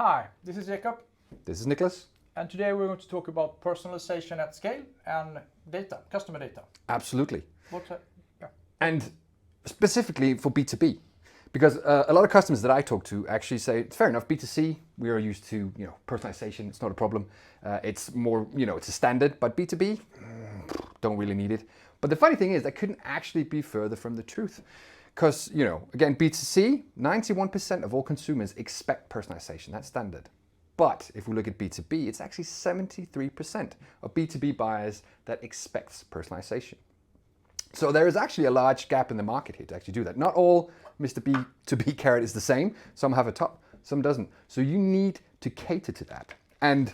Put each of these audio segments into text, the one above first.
Hi, this is Jacob. This is Nicholas. And today we're going to talk about personalization at scale and data, customer data. Absolutely. Yeah. And specifically for B2B, because a lot of customers that I talk to actually say, it's fair enough, B2C, we are used to, personalization, it's not a problem. It's more, it's a standard, but B2B, don't really need it. But the funny thing is that couldn't actually be further from the truth. Because, again, B2C, 91% of all consumers expect personalization, that's standard. But if we look at B2B, it's actually 73% of B2B buyers that expects personalization. So there is actually a large gap in the market here to actually do that. Not all Mr. B2B carrot is the same. Some have a top, some doesn't. So you need to cater to that. And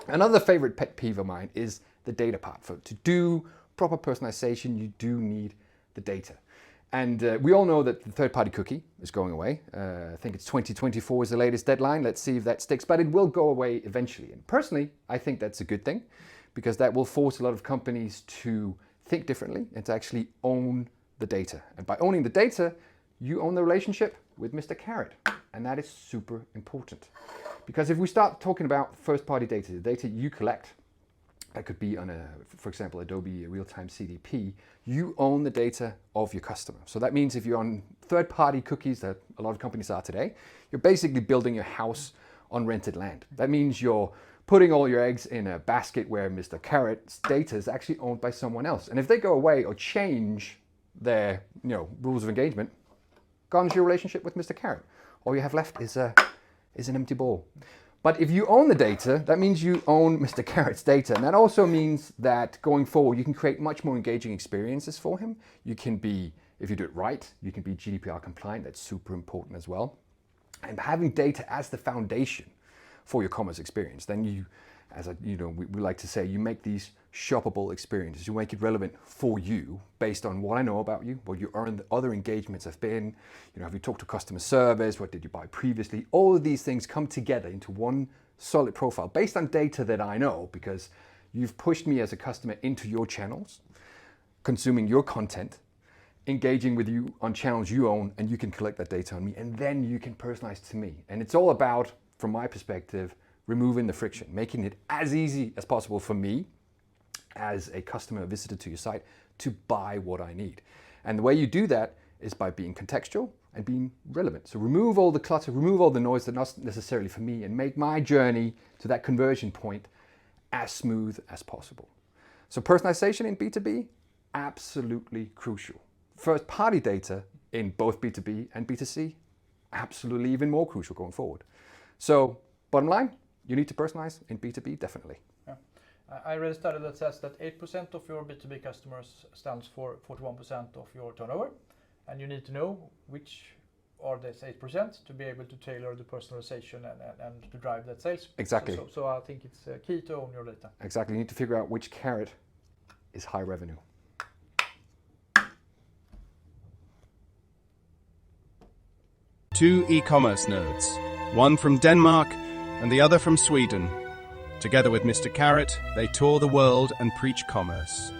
another favorite pet peeve of mine is the data part. To do proper personalization, you do need the data. And we all know that the third-party cookie is going away. I think it's 2024 is the latest deadline. Let's see if that sticks, but it will go away eventually. And personally, I think that's a good thing because that will force a lot of companies to think differently and to actually own the data. And by owning the data, you own the relationship with Mr. Carrot. And that is super important. Because if we start talking about first-party data, the data you collect, that could be on for example, Adobe real-time CDP, you own the data of your customer. So that means if you're on third-party cookies that a lot of companies are today, you're basically building your house on rented land. That means you're putting all your eggs in a basket where Mr. Carrot's data is actually owned by someone else. And if they go away or change their rules of engagement, gone's your relationship with Mr. Carrot. All you have left is an empty ball. But if you own the data, that means you own Mr. Carrot's data. And that also means that going forward, you can create much more engaging experiences for him. You can be, if you do it right, you can be GDPR compliant. That's super important as well. And having data as the foundation for your commerce experience, then you, as we like to say, you make these shoppable experiences. You make it relevant for you based on what I know about you, what your other engagements have been. Have you talked to customer service? What did you buy previously? All of these things come together into one solid profile based on data that I know because you've pushed me as a customer into your channels, consuming your content, engaging with you on channels you own, and you can collect that data on me, and then you can personalize to me. And it's all about, from my perspective, removing the friction, making it as easy as possible for me as a customer visitor to your site to buy what I need. And the way you do that is by being contextual and being relevant. So remove all the clutter, remove all the noise that's not necessarily for me, and make my journey to that conversion point as smooth as possible. So personalization in B2B, absolutely crucial. First-party data in both B2B and B2C, absolutely even more crucial going forward. So bottom line, you need to personalize in B2B, definitely. Yeah. I read a study that says that 8% of your B2B customers stands for 41% of your turnover. And you need to know which are these 8% to be able to tailor the personalization and to drive that sales. Exactly. So I think it's key to own your data. Exactly. You need to figure out which carrot is high revenue. Two e-commerce nerds, one from Denmark and the other from Sweden. Together with Mr. Carrot, they tour the world and preach commerce.